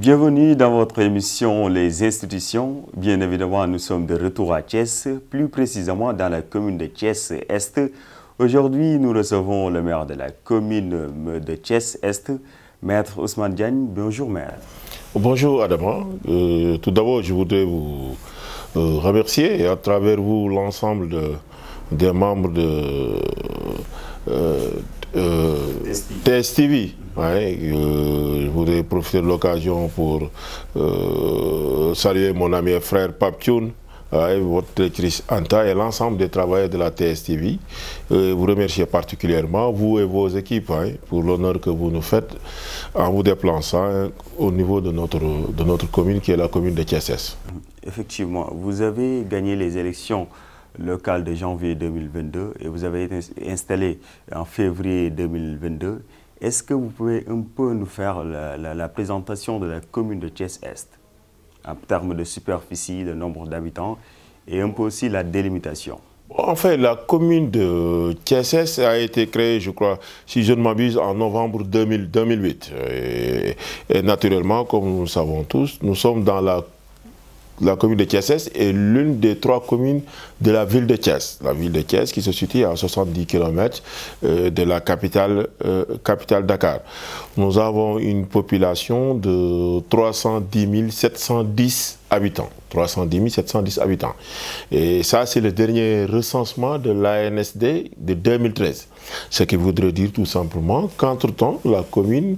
Bienvenue dans votre émission Les institutions. Bien évidemment, nous sommes de retour à Thiès, plus précisément dans la commune de Thiès-Est. Aujourd'hui, nous recevons le maire de la commune de Thiès-Est, Maître Ousmane Diagne. Bonjour, maire. Bonjour, Adama. Tout d'abord, je voudrais vous remercier et à travers vous l'ensemble des membres de TSTV. Ouais, je voudrais profiter de l'occasion pour saluer mon ami et frère Pape Thioune, votre directrice Anta et l'ensemble des travailleurs de la TSTV. Vous remercier particulièrement, vous et vos équipes, pour l'honneur que vous nous faites en vous déplaçant au niveau de notre commune qui est la commune de Thiès. Effectivement, vous avez gagné les élections locales de janvier 2022 et vous avez été installé en février 2022. Est-ce que vous pouvez un peu nous faire la présentation de la commune de Thiès-Est en termes de superficie, de nombre d'habitants et un peu aussi la délimitation? En fait, la commune de Thiès-Est a été créée, je crois, si je ne m'abuse, en novembre 2008. Et naturellement, comme nous le savons tous, nous sommes dans la commune de Thiès est l'une des 3 communes de la ville de Thiès. La ville de Thiès qui se situe à 70 km de la capitale Dakar. Nous avons une population de 310 710 habitants. 310 710 habitants. Et ça, c'est le dernier recensement de l'ANSD de 2013. Ce qui voudrait dire tout simplement qu'entre-temps, la commune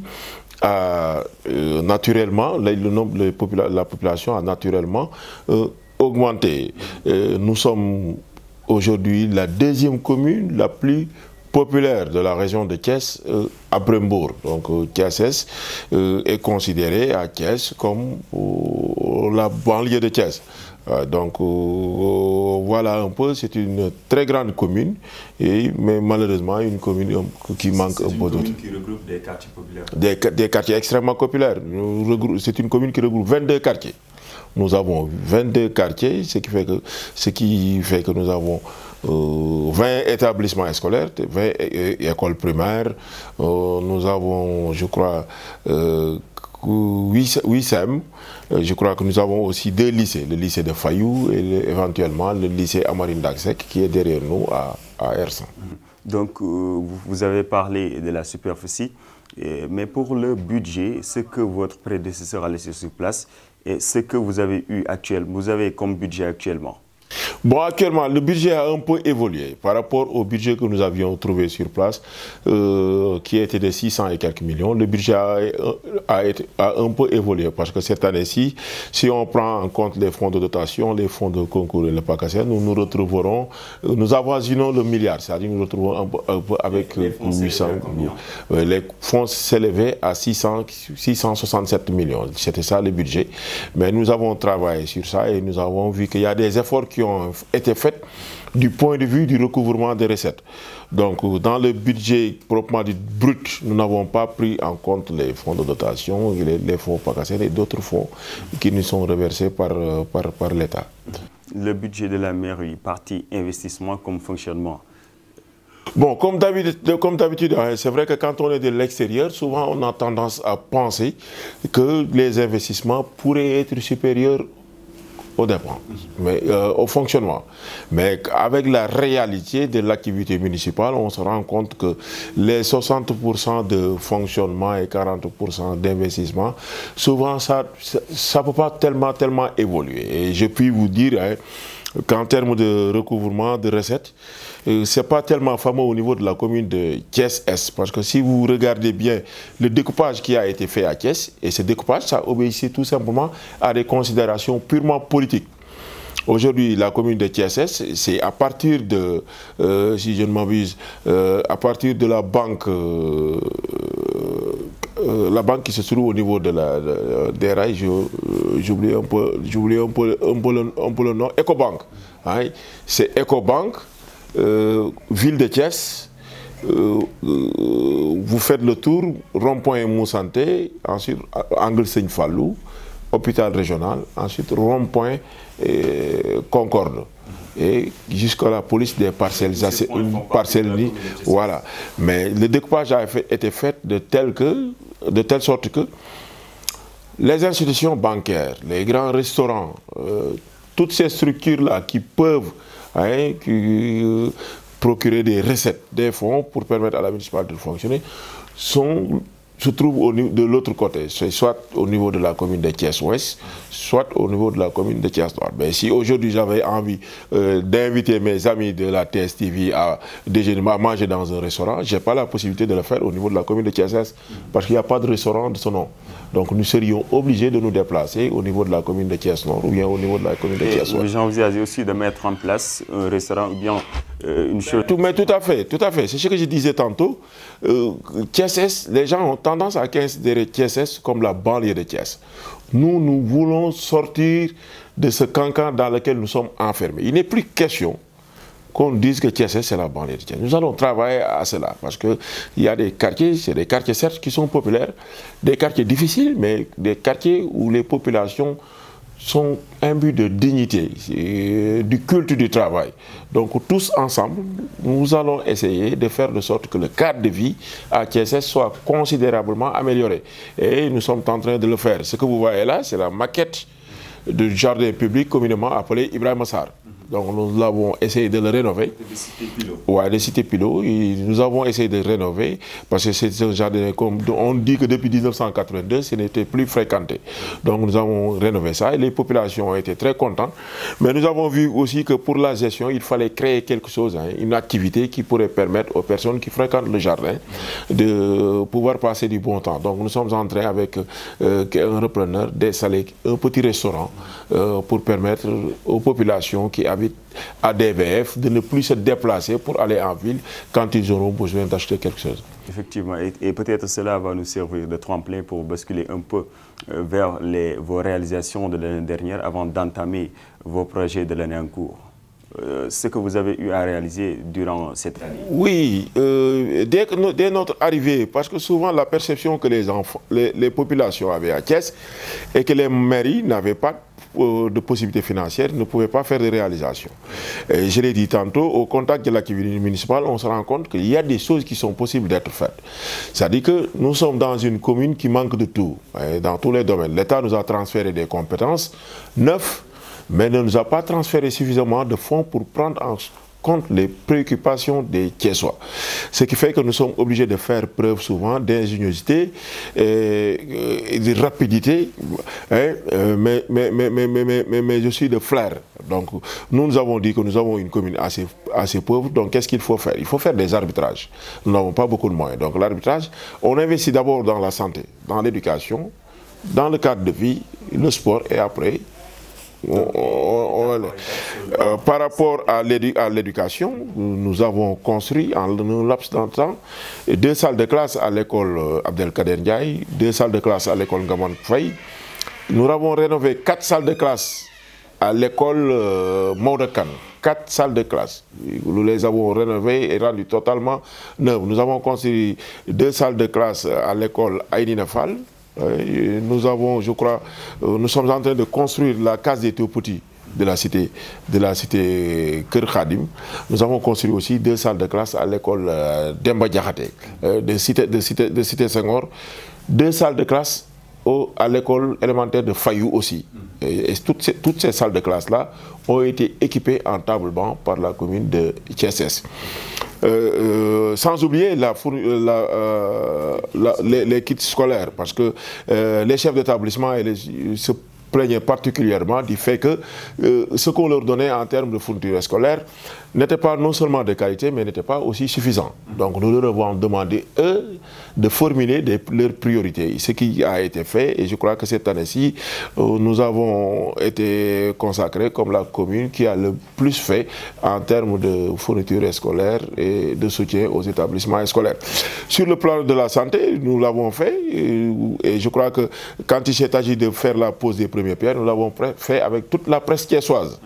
naturellement, la population a naturellement augmenté. Nous sommes aujourd'hui la 2e commune la plus populaire de la région de Thiès après Mbour. Donc Thiès est considéré à Thiès comme la banlieue de Thiès. Donc voilà un peu, c'est une très grande commune, mais malheureusement une commune qui manque un peu d'autres. C'est une commune qui regroupe des quartiers populaires. Des quartiers extrêmement populaires. C'est une commune qui regroupe 22 quartiers. Nous avons 22 quartiers, ce qui fait que nous avons 20 établissements scolaires, 20 écoles primaires. Nous avons, je crois, 8 SEM. Je crois que nous avons aussi 2 lycées, le lycée de Fayou et éventuellement le lycée Amarine Dagsek qui est derrière nous à Ersan. Donc vous avez parlé de la superficie, mais pour le budget, ce que votre prédécesseur a laissé sur place et ce que vous avez eu actuellement, vous avez comme budget actuellement? Bon, actuellement, le budget a un peu évolué par rapport au budget que nous avions trouvé sur place, qui était de 600 et quelques millions. Le budget a un peu évolué parce que cette année-ci, si on prend en compte les fonds de dotation, les fonds de concours et le PACASEN, nous retrouverons, nous avoisinons le milliard, c'est-à-dire nous retrouvons un peu avec 800 millions. Les fonds s'élevaient à 667 millions, c'était ça le budget. Mais nous avons travaillé sur ça et nous avons vu qu'il y a des efforts qui ont été faits du point de vue du recouvrement des recettes. Donc dans le budget proprement dit brut, nous n'avons pas pris en compte les fonds de dotation, les fonds PACASEN et d'autres fonds qui nous sont reversés par l'État. Le budget de la mairie, partie investissement comme fonctionnement? Bon, comme d'habitude, c'est vrai que quand on est de l'extérieur, souvent on a tendance à penser que les investissements pourraient être supérieurs aux dépenses, mais au fonctionnement. Mais avec la réalité de l'activité municipale, on se rend compte que les 60% de fonctionnement et 40% d'investissement, souvent ça ne peut pas tellement évoluer. Et je puis vous dire qu'en termes de recouvrement de recettes, ce n'est pas tellement fameux au niveau de la commune de Thiès-Est, parce que si vous regardez bien le découpage qui a été fait à Thiès, et ce découpage, ça obéissait tout simplement à des considérations purement politiques. Aujourd'hui, la commune de Thiès-Est, c'est à partir de, si je ne m'abuse, à partir de la banque qui se trouve au niveau de des rails, j'oublie un peu le nom, Ecobank. C'est Ecobank, ville de Thiès, vous faites le tour, rond-point Moussanté, ensuite angle Seigne Fallou, hôpital régional, ensuite rond-point Concorde. Et jusqu'à la police des parcelles, voilà. Mais le découpage a été fait de telle sorte que les institutions bancaires, les grands restaurants, toutes ces structures-là qui peuvent procurer des recettes, des fonds pour permettre à la municipalité de fonctionner, se trouvent de l'autre côté, soit au niveau de la commune de Thiès-Ouest, soit au niveau de la commune de Thiès-Nord. Mais si aujourd'hui j'avais envie d'inviter mes amis de la TSTV à déjeuner, à manger dans un restaurant, je n'ai pas la possibilité de le faire au niveau de la commune de Thiès-Est, parce qu'il n'y a pas de restaurant de ce nom. Donc nous serions obligés de nous déplacer au niveau de la commune de Thiès-Nord ou bien au niveau de la commune de Thiès-Ouest. J'envisage aussi de mettre en place un restaurant ou bien une chose. Mais tout à fait, tout à fait. C'est ce que je disais tantôt. Thiès-Est, les gens ont tendance à considérer Thiès-Est comme la banlieue de Thiès. Nous voulons sortir de ce cancan dans lequel nous sommes enfermés. Il n'est plus question qu'on dise que Thiès-Est, c'est la banlieue de Thiès. Nous allons travailler à cela, parce qu'il y a des quartiers, c'est des quartiers certes qui sont populaires, des quartiers difficiles, mais des quartiers où les populations sont imbus de dignité, du culte du travail. Donc tous ensemble, nous allons essayer de faire de sorte que le cadre de vie à Thiès soit considérablement amélioré. Et nous sommes en train de le faire. Ce que vous voyez là, c'est la maquette du jardin public communément appelé Ibrahima Sarr. Donc nous avons essayé de le rénover. De Cité Pilot. Ouais, de Cité Pilot. Nous avons essayé de rénover parce que c'est un jardin, comme on dit que depuis 1982, ce n'était plus fréquenté. Donc nous avons rénové ça et les populations ont été très contentes. Mais nous avons vu aussi que pour la gestion, il fallait créer quelque chose, une activité qui pourrait permettre aux personnes qui fréquentent le jardin de pouvoir passer du bon temps. Donc nous sommes en train avec un repreneur d'installer un petit restaurant pour permettre aux populations qui habitent à DVF de ne plus se déplacer pour aller en ville quand ils auront besoin d'acheter quelque chose. Effectivement, et peut-être cela va nous servir de tremplin pour basculer un peu vers vos réalisations de l'année dernière avant d'entamer vos projets de l'année en cours. Ce que vous avez eu à réaliser durant cette année. Oui, dès notre arrivée, parce que souvent la perception que les populations avaient à Thiès et que les mairies n'avaient pas de possibilités financières, ne pouvaient pas faire de réalisations. Et je l'ai dit tantôt, au contact de l'activité municipale, on se rend compte qu'il y a des choses qui sont possibles d'être faites. C'est-à-dire que nous sommes dans une commune qui manque de tout, dans tous les domaines. L'État nous a transféré des compétences neuves, mais ne nous a pas transféré suffisamment de fonds pour prendre en compte les préoccupations des Thiessois. Ce qui fait que nous sommes obligés de faire preuve souvent d'ingéniosité et de rapidité, mais aussi de flair. Donc nous avons dit que nous avons une commune assez pauvre, donc qu'est-ce qu'il faut faire? Il faut faire des arbitrages. Nous n'avons pas beaucoup de moyens. Donc l'arbitrage, on investit d'abord dans la santé, dans l'éducation, dans le cadre de vie, le sport et après, par rapport à l'éducation, nous avons construit en un laps de temps 2 salles de classe à l'école Abdelkader Ndiaye, 2 salles de classe à l'école Ngaman Faye. Nous avons rénové 4 salles de classe à l'école Maudakan. 4 salles de classe. Nous les avons rénovées et rendues totalement neuves. Nous avons construit 2 salles de classe à l'école Aïdina Fall. Nous avons, je crois, nous sommes en train de construire la case des tout-petits de la cité Kër Khadim. Nous avons construit aussi 2 salles de classe à l'école Demba Diakhaté, de cité Senghor, 2 salles de classe à l'école élémentaire de Fayou aussi. Et toutes ces salles de classe-là ont été équipées en table-banc par la commune de Thiès. Sans oublier les kits scolaires, parce que les chefs d'établissement se plaignaient particulièrement du fait que ce qu'on leur donnait en termes de fournitures scolaires n'était pas non seulement de qualité, mais n'était pas aussi suffisant. Donc nous leur avons demandé, eux, de formuler leurs priorités. Ce qui a été fait, et je crois que cette année-ci, nous avons été consacrés comme la commune qui a le plus fait en termes de fournitures scolaires et de soutien aux établissements scolaires. Sur le plan de la santé, nous l'avons fait, et je crois que quand il s'est agi de faire la pose des premières pierres, nous l'avons fait avec toute la presse thiessoise.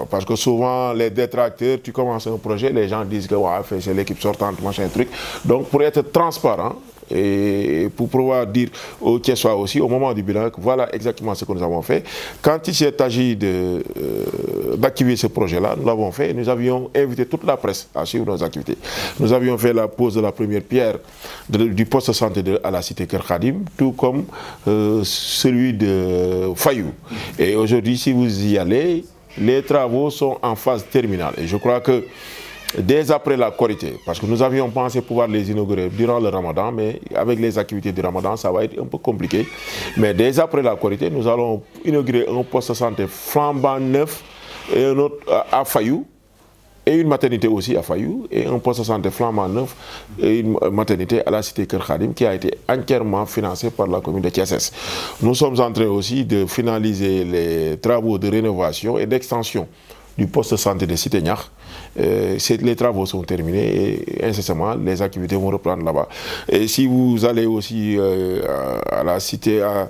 Parce que souvent, les détracteurs caractère, tu commences un projet, les gens disent que ouais, c'est l'équipe sortante, machin, truc. Donc pour être transparent, et pour pouvoir dire au Thiessois aussi, au moment du bilan, que voilà exactement ce que nous avons fait. Quand il s'est agi d'activer ce projet-là, nous l'avons fait. Nous avions invité toute la presse à suivre nos activités. Nous avions fait la pose de la première pierre du poste de santé à la cité Kër Khadim, tout comme celui de Fayou. Et aujourd'hui, si vous y allez, les travaux sont en phase terminale. Et je crois que dès après la Korité, parce que nous avions pensé pouvoir les inaugurer durant le Ramadan, mais avec les activités du Ramadan, ça va être un peu compliqué. Mais dès après la Korité, nous allons inaugurer un poste de santé flambant neuf et un autre à Fayou, et une maternité aussi à Fayou, et un poste de santé flambant neuf et une maternité à la cité Kër Khadim qui a été entièrement financée par la commune de Thiès. Nous sommes en train aussi de finaliser les travaux de rénovation et d'extension du poste de santé de Cité Niakh. Les travaux sont terminés et incessamment les activités vont reprendre là-bas. Et si vous allez aussi à la cité à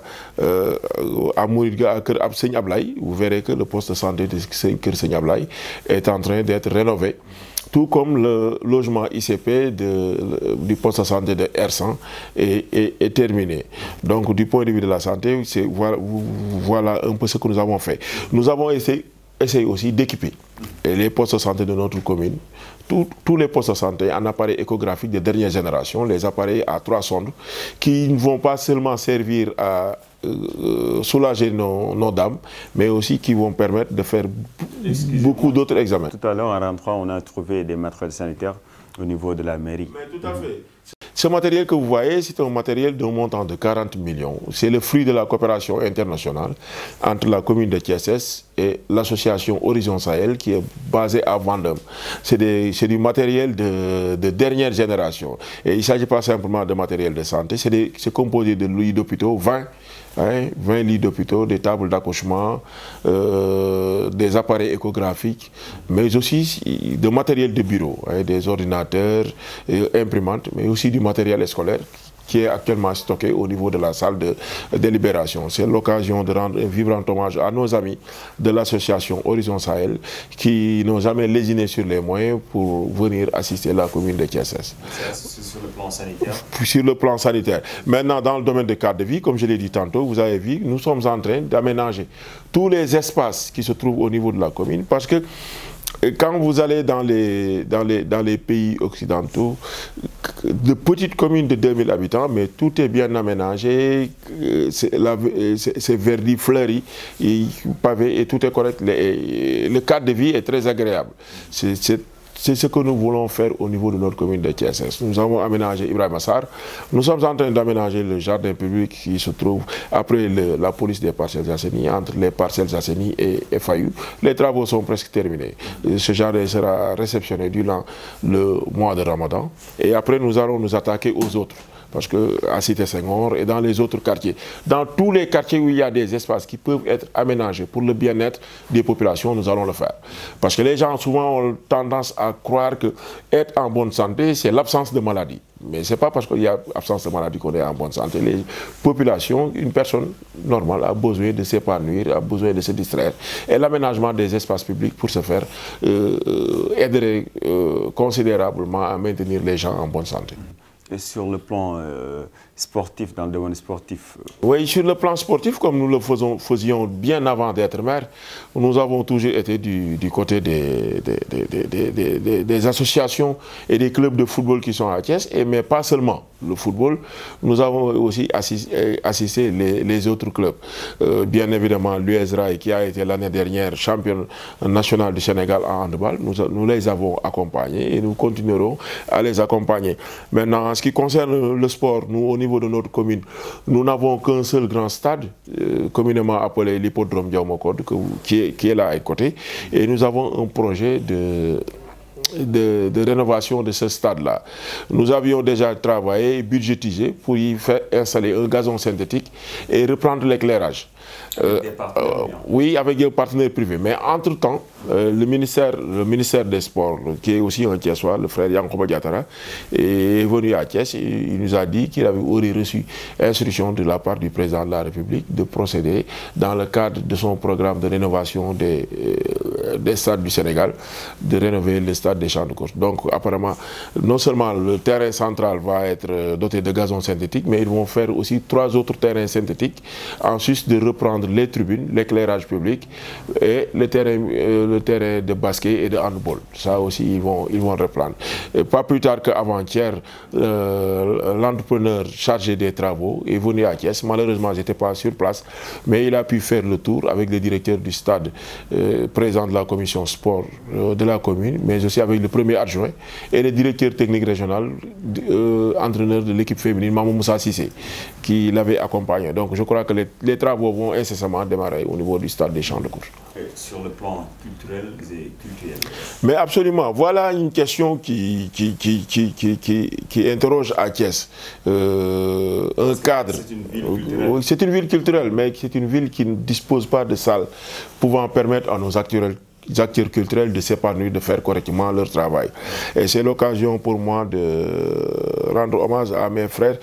Mouridga, à Kër Seigne Ablaye, vous verrez que le poste de santé de Kër Seigne Ablaye est en train d'être rénové. Tout comme le logement ICP du poste de santé de R100 est terminé. Donc du point de vue de la santé, voilà un peu ce que nous avons fait. Nous avons essayé aussi d'équiper les postes de santé de notre commune, tous les postes de santé en appareils échographiques de dernière génération, les appareils à 3 sondes, qui ne vont pas seulement servir à soulager nos dames, mais aussi qui vont permettre de faire beaucoup d'autres examens. Tout à l'heure, en rentrant, on a trouvé des matériels sanitaires au niveau de la mairie. Mais tout à fait. Ce matériel que vous voyez, c'est un matériel d'un montant de 40 millions. C'est le fruit de la coopération internationale entre la commune de Thiès et l'association Horizon Sahel qui est basée à Vendôme. C'est du matériel de dernière génération. Et il ne s'agit pas simplement de matériel de santé, c'est composé de lits d'hôpitaux, 20 lits d'hôpitaux, des tables d'accouchement, des appareils échographiques, mais aussi de matériel de bureau, des ordinateurs, imprimantes, mais aussi du matériel scolaire qui est actuellement stocké au niveau de la salle de délibération. C'est l'occasion de rendre un vibrant hommage à nos amis de l'association Horizon Sahel qui n'ont jamais lésiné sur les moyens pour venir assister la commune de Thiès. C'est sur le plan sanitaire. Sur le plan sanitaire. Maintenant, dans le domaine de cadre de vie, comme je l'ai dit tantôt, vous avez vu, nous sommes en train d'aménager tous les espaces qui se trouvent au niveau de la commune parce que quand vous allez dans les pays occidentaux, de petites communes de 2000 habitants, mais tout est bien aménagé, c'est verdi, fleuri, pavé et tout est correct. Le cadre de vie est très agréable. C'est ce que nous voulons faire au niveau de notre commune de Thiès. Nous avons aménagé Ibrahima Sarr. Nous sommes en train d'aménager le jardin public qui se trouve après la police des Parcelles Assainies, entre les Parcelles Assainies et Fayou. Les travaux sont presque terminés. Ce jardin sera réceptionné durant le mois de Ramadan. Et après, nous allons nous attaquer aux autres. Parce qu'à Cité Senghor et dans les autres quartiers, dans tous les quartiers où il y a des espaces qui peuvent être aménagés pour le bien-être des populations, nous allons le faire. Parce que les gens souvent ont tendance à croire que être en bonne santé, c'est l'absence de maladie. Mais ce n'est pas parce qu'il y a absence de maladie qu'on est en bonne santé. Les populations, une personne normale a besoin de s'épanouir, a besoin de se distraire. Et l'aménagement des espaces publics pour ce faire aiderait considérablement à maintenir les gens en bonne santé. Et sur le plan sportif, dans le domaine sportif? Oui, sur le plan sportif, comme nous le faisions bien avant d'être maire, nous avons toujours été du côté des associations et des clubs de football qui sont à Thiès, mais pas seulement le football, nous avons aussi assisté les autres clubs. Bien évidemment, l'US Rail qui a été l'année dernière champion national du Sénégal en handball, nous les avons accompagnés et nous continuerons à les accompagner. Maintenant, en ce qui concerne le sport, nous, au niveau de notre commune, nous n'avons qu'un seul grand stade, communément appelé l'hippodrome Diaomokod, qui est là à côté. Et nous avons un projet de rénovation de ce stade-là. Nous avions déjà travaillé, budgétisé pour y faire installer un gazon synthétique et reprendre l'éclairage. Oui, avec des partenaires privés. Mais entre-temps, le ministère des Sports, qui est aussi un Thiessois, le frère Yankoba Diatara, est venu à Thiès. Il nous a dit qu'il aurait reçu instruction de la part du président de la République de procéder dans le cadre de son programme de rénovation des stades du Sénégal, de rénover le stade des Champs de Courses. Donc apparemment, non seulement le terrain central va être doté de gazon synthétique, mais ils vont faire aussi 3 autres terrains synthétiques, en sus de reprendre les tribunes, l'éclairage public et le terrain de basket et de handball. Ça aussi, ils vont reprendre. Et pas plus tard qu'avant-hier, l'entrepreneur chargé des travaux est venu à Thiès. Malheureusement, je n'étais pas sur place, mais il a pu faire le tour avec le directeur du stade, président de la commission sport de la commune, mais aussi avec le premier adjoint et le directeur technique régional, entraîneur de l'équipe féminine, Mamou Moussa Sissé, qui l'avait accompagné. Donc je crois que les travaux vont incessamment démarrer au niveau du stade des Champs de Courses. Sur le plan culturel et culturel. Mais absolument, voilà une question qui interroge à Thiès. Un cadre. C'est une ville culturelle. C'est une ville culturelle, mais c'est une ville qui ne dispose pas de salles pouvant permettre à nos acteurs culturels de s'épanouir, de faire correctement leur travail. Et c'est l'occasion pour moi de rendre hommage à mes frères,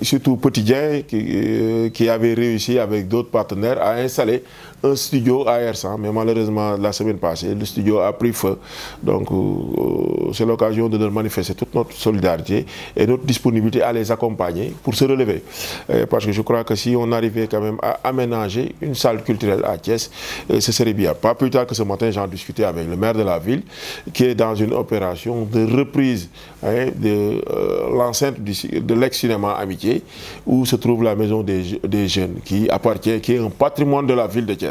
surtout Petitien, qui avait réussi avec d'autres partenaires à installer un studio à Ersan, mais malheureusement la semaine passée, le studio a pris feu. Donc c'est l'occasion de leur manifester toute notre solidarité et notre disponibilité à les accompagner pour se relever. Parce que je crois que si on arrivait quand même à aménager une salle culturelle à Thiès, ce serait bien. Pas plus tard que ce matin, j'en discutais avec le maire de la ville, qui est dans une opération de reprise de l'enceinte de l'ex-cinéma Amitié, où se trouve la maison des jeunes, qui est un patrimoine de la ville de Thiès.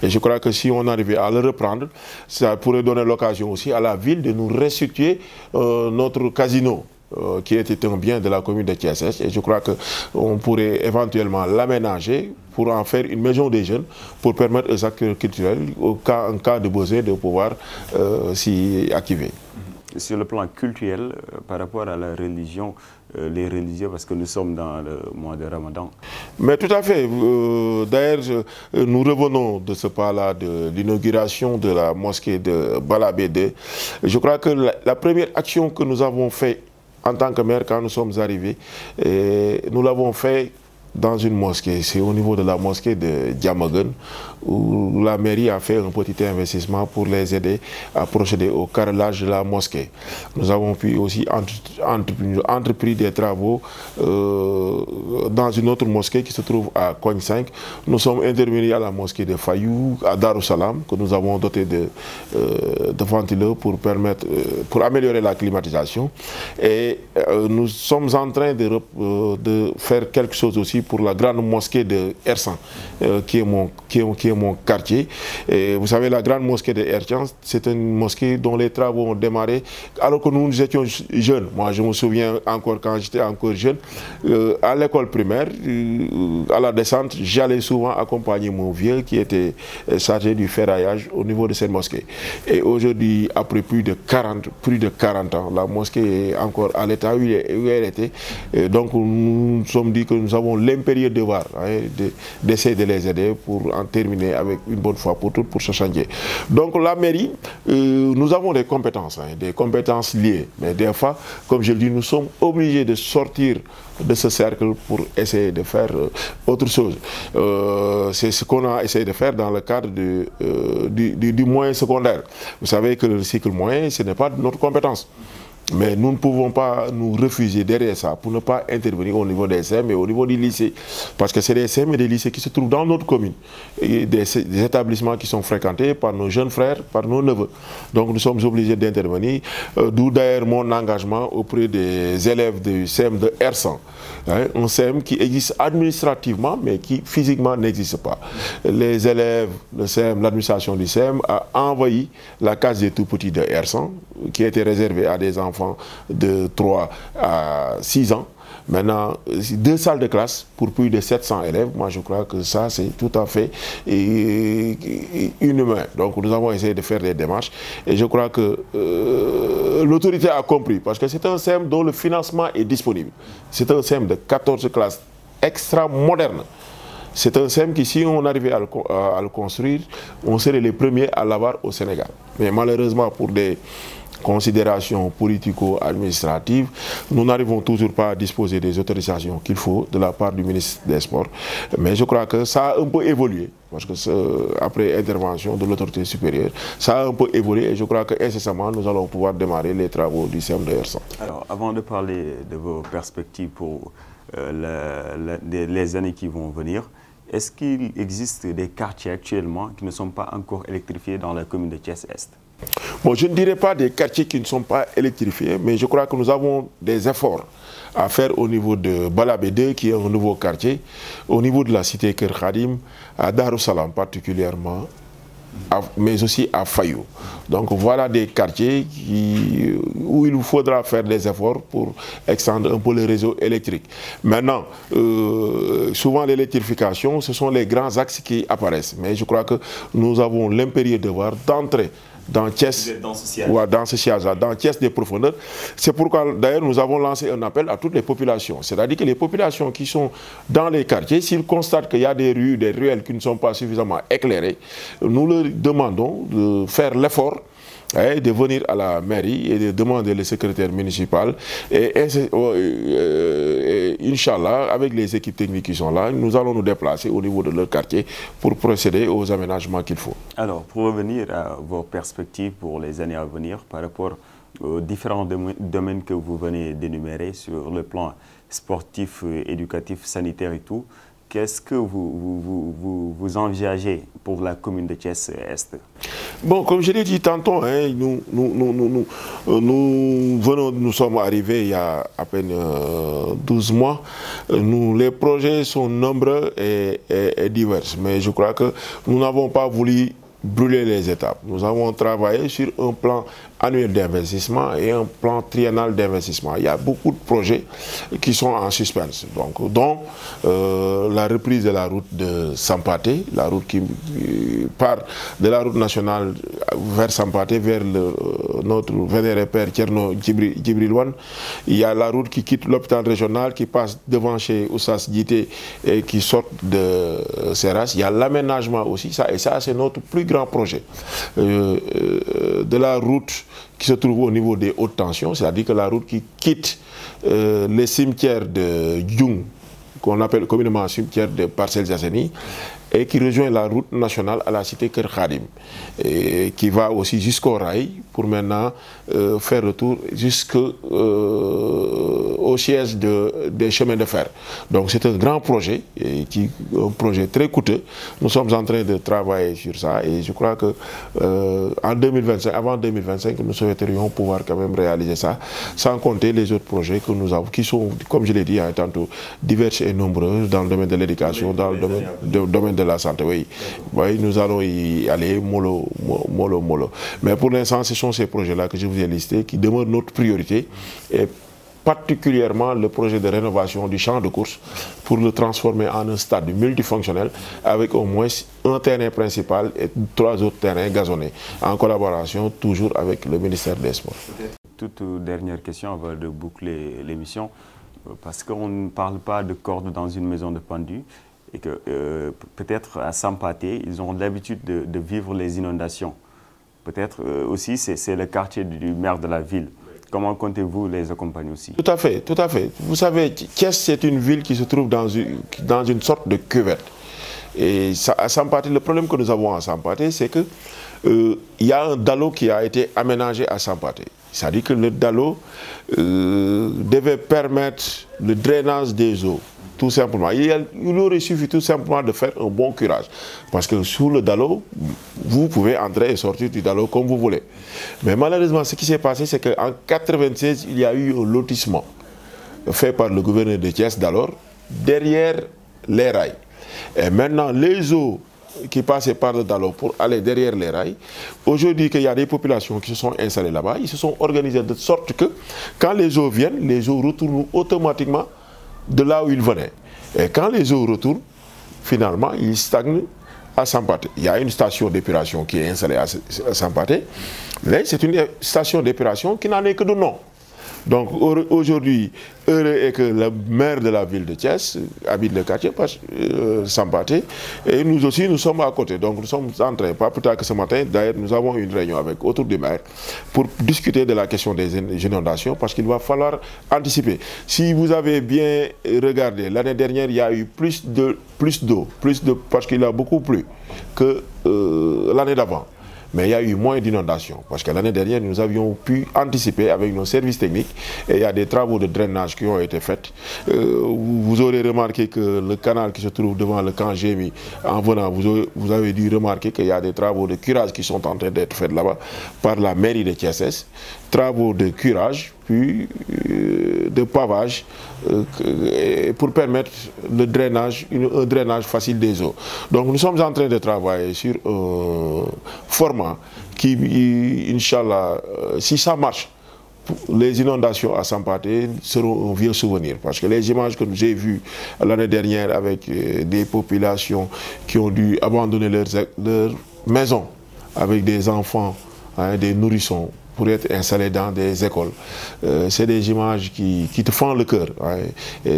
Et je crois que si on arrivait à le reprendre, ça pourrait donner l'occasion aussi à la ville de nous restituer notre casino, qui était un bien de la commune de Thiès. Et je crois qu'on pourrait éventuellement l'aménager pour en faire une maison des jeunes, pour permettre aux acteurs culturels, en cas de besoin, de pouvoir s'y activer. Sur le plan culturel, par rapport à la religion, les religieux, parce que nous sommes dans le mois de Ramadan. Mais tout à fait. D'ailleurs, nous revenons de ce pas-là, de l'inauguration de la mosquée de Balabé. Je crois que la première action que nous avons faite en tant que maire quand nous sommes arrivés, nous l'avons fait dans une mosquée. C'est au niveau de la mosquée de Diamaguène, où la mairie a fait un petit investissement pour les aider à procéder au carrelage de la mosquée. Nous avons pu aussi entrepris des travaux dans une autre mosquée qui se trouve à Cogne 5. Nous sommes intervenus à la mosquée de Fayou, à Darussalam, que nous avons doté de ventilateurs pour améliorer la climatisation. Et nous sommes en train de faire quelque chose aussi pour la grande mosquée de Ersan, qui est mon quartier. Et vous savez, la grande mosquée de Ersan, c'est une mosquée dont les travaux ont démarré alors que nous étions jeunes. Moi, je me souviens encore quand j'étais encore jeune, à l'école primaire, à la descente, j'allais souvent accompagner mon vieux qui était chargé du ferraillage au niveau de cette mosquée. Et aujourd'hui, après plus de 40 ans, la mosquée est encore à l'état où elle était. Et donc, nous nous sommes dit que nous avons l'impérieux devoir d'essayer de les aider pour en terminer avec une bonne fois pour toutes pour ce chantier. Donc la mairie, nous avons des compétences liées, mais des fois, comme je le dis, nous sommes obligés de sortir de ce cercle pour essayer de faire autre chose. C'est ce qu'on a essayé de faire dans le cadre du moyen secondaire. Vous savez que le cycle moyen, ce n'est pas de notre compétence. Mais nous ne pouvons pas nous refuser derrière ça pour ne pas intervenir au niveau des CEM et au niveau du lycée. Parce que c'est des CEM et des lycées qui se trouvent dans notre commune. Et des établissements qui sont fréquentés par nos jeunes frères, par nos neveux. Donc nous sommes obligés d'intervenir. D'où d'ailleurs mon engagement auprès des élèves du CEM de Ersan. Un CEM qui existe administrativement mais qui physiquement n'existe pas. Les élèves, le CEM, l'administration du CEM a envahi la case des tout-petits de Ersan, qui était réservée à des enfants de 3 à 6 ans. Maintenant, 2 salles de classe pour plus de 700 élèves. Moi, je crois que ça, c'est tout à fait inhumain. Donc, nous avons essayé de faire des démarches. Et je crois que l'autorité a compris. Parce que c'est un CEM dont le financement est disponible. C'est un CEM de 14 classes extra moderne. C'est un CEM qui, si on arrivait à le construire, on serait les premiers à l'avoir au Sénégal. Mais malheureusement, pour des considérations politico-administratives, nous n'arrivons toujours pas à disposer des autorisations qu'il faut de la part du ministre des Sports. Mais je crois que ça a un peu évolué, parce que après intervention de l'autorité supérieure, ça a un peu évolué et je crois qu'incessamment nous allons pouvoir démarrer les travaux du CEM de Hersent. Alors, avant de parler de vos perspectives pour les années qui vont venir, est-ce qu'il existe des quartiers actuellement qui ne sont pas encore électrifiés dans la commune de Thiès-Est? Bon, je ne dirais pas des quartiers qui ne sont pas électrifiés, mais je crois que nous avons des efforts à faire au niveau de Balabé 2, qui est un nouveau quartier, au niveau de la cité Kër Khadim, à Darussalam particulièrement, mais aussi à Fayou. Donc voilà des quartiers où il faudra faire des efforts pour extendre un peu le réseau électrique. Maintenant, souvent l'électrification, ce sont les grands axes qui apparaissent. Mais je crois que nous avons l'impérieux devoir d'entrer dans Thiès, dans ce siège-là, dans Thiès des profondeurs. C'est pourquoi d'ailleurs nous avons lancé un appel à toutes les populations. C'est-à-dire que les populations qui sont dans les quartiers, s'ils constatent qu'il y a des rues, des ruelles qui ne sont pas suffisamment éclairées, nous leur demandons de faire l'effort de venir à la mairie et de demander le secrétaire municipal et Inch'Allah, avec les équipes techniques qui sont là, nous allons nous déplacer au niveau de leur quartier pour procéder aux aménagements qu'il faut. Alors, pour revenir à vos perspectives pour les années à venir par rapport aux différents domaines que vous venez d'énumérer sur le plan sportif, éducatif, sanitaire et tout, qu'est-ce que vous envisagez pour la commune de Thiès-Est? Bon, comme je l'ai dit tantôt, hein, nous sommes arrivés il y a à peine 12 mois. Les projets sont nombreux et divers, mais je crois que nous n'avons pas voulu brûler les étapes. Nous avons travaillé sur un plan annuel d'investissement et un plan triennal d'investissement. Il y a beaucoup de projets qui sont en suspense, donc, dont la reprise de la route de Sampaté, la route qui part de la route nationale vers Sampaté, vers notre vénéré père Thierno Djibrilouane. Il y a la route qui quitte l'hôpital régional, qui passe devant chez Oussas Djité et qui sort de Seras. Il y a l'aménagement aussi, et ça c'est notre plus grand projet. De la route qui se trouve au niveau des hautes tensions, c'est-à-dire que la route qui quitte les cimetières de Djoung, qu'on appelle communément cimetière de Parcelles Assainies, et qui rejoint la route nationale à la cité Kër Khadim, et qui va aussi jusqu'au rail pour maintenant faire le tour jusqu'au siège des chemins de fer. Donc c'est un grand projet, un projet très coûteux. Nous sommes en train de travailler sur ça et je crois que en 2025, avant 2025, nous souhaiterions pouvoir quand même réaliser ça, sans compter les autres projets que nous avons, qui sont, comme je l'ai dit tantôt, divers et nombreux dans le domaine de l'éducation, dans le domaine de la santé. Oui. Oui, nous allons y aller mollo. Mais pour l'instant, ce sont ces projets-là que je vous ai listés qui demeurent notre priorité, et particulièrement le projet de rénovation du champ de course pour le transformer en un stade multifonctionnel avec au moins un terrain principal et 3 autres terrains gazonnés, en collaboration toujours avec le ministère des Sports. Toute dernière question avant de boucler l'émission, parce qu'on ne parle pas de cordes dans une maison de pendu, et que peut-être à Sampaté, ils ont l'habitude de vivre les inondations. Peut-être aussi c'est le quartier du maire de la ville. Comment comptez-vous les accompagner aussi? Tout à fait, tout à fait. Vous savez, Thiès, c'est une ville qui se trouve dans une sorte de cuvette. Et à Sampaté, le problème que nous avons à Sampaté, c'est que il y a un dallo qui a été aménagé à Sampaté. C'est-à-dire que le dallo devait permettre le drainage des eaux. Tout simplement. Il aurait suffi tout simplement de faire un bon curage. Parce que sous le dallo, vous pouvez entrer et sortir du dallo comme vous voulez. Mais malheureusement, ce qui s'est passé, c'est qu'en 1996, il y a eu un lotissement fait par le gouverneur de Thiès d'alors, derrière les rails. Et maintenant, les eaux qui passaient par le dallo pour aller derrière les rails, aujourd'hui qu'il y a des populations qui se sont installées là-bas, ils se sont organisés de sorte que quand les eaux viennent, les eaux retournent automatiquement de là où ils venaient. Et quand les eaux retournent, finalement, ils stagnent à Sampaté. Il y a une station d'épuration qui est installée à Sampaté, mais c'est une station d'épuration qui n'en est que de nom. Donc aujourd'hui, heureux est que le maire de la ville de Thiès habite le quartier Sampaté, et nous aussi nous sommes à côté. Donc nous sommes en train, pas plus tard que ce matin, d'ailleurs nous avons une réunion autour du maire pour discuter de la question des inondations, parce qu'il va falloir anticiper. Si vous avez bien regardé, l'année dernière il y a eu plus d'eau, parce qu'il a beaucoup plu que l'année d'avant. Mais il y a eu moins d'inondations, parce que l'année dernière, nous avions pu anticiper avec nos services techniques, et il y a des travaux de drainage qui ont été faits. Vous aurez remarqué que le canal qui se trouve devant le camp Gémi, en venant, vous avez dû remarquer qu'il y a des travaux de curage qui sont en train d'être faits là-bas par la mairie de Thiès. Travaux de curage, puis de pavage, pour permettre le drainage, un drainage facile des eaux. Donc nous sommes en train de travailler sur un format qui, Inch'Allah, si ça marche, les inondations à Sampaté seront un vieux souvenir. Parce que les images que j'ai vues l'année dernière avec des populations qui ont dû abandonner leurs maisons avec des enfants, des nourrissons, pour être installés dans des écoles. C'est des images qui te font le cœur.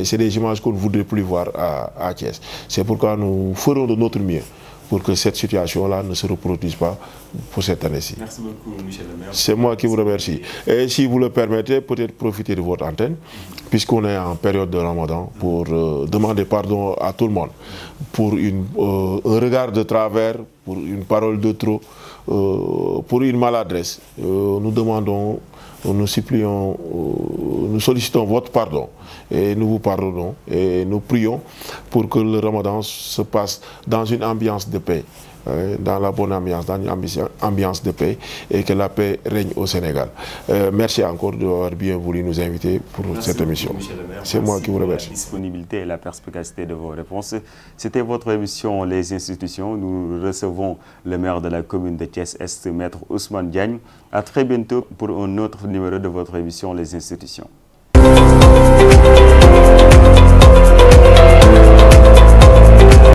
C'est des images qu'on ne voudrait plus voir à Thiès. C'est pourquoi nous ferons de notre mieux pour que cette situation-là ne se reproduise pas pour cette année-ci. Merci beaucoup, Michel le maire. C'est moi qui vous remercie. Et si vous le permettez, peut-être profiter de votre antenne, puisqu'on est en période de Ramadan, pour demander pardon à tout le monde, pour un regard de travers, pour une parole de trop, pour une maladresse. Nous demandons, nous supplions, nous sollicitons votre pardon, et nous vous pardonnons, et nous prions pour que le Ramadan se passe dans une ambiance de paix, dans la bonne ambiance, dans une ambiance de paix, et que la paix règne au Sénégal. Merci encore d'avoir bien voulu nous inviter pour cette émission. C'est moi qui vous remercie. La disponibilité et la perspicacité de vos réponses. C'était votre émission Les Institutions. Nous recevons le maire de la commune de Thiès-Est, Maître Ousmane Diagne. À très bientôt pour un autre numéro de votre émission Les Institutions.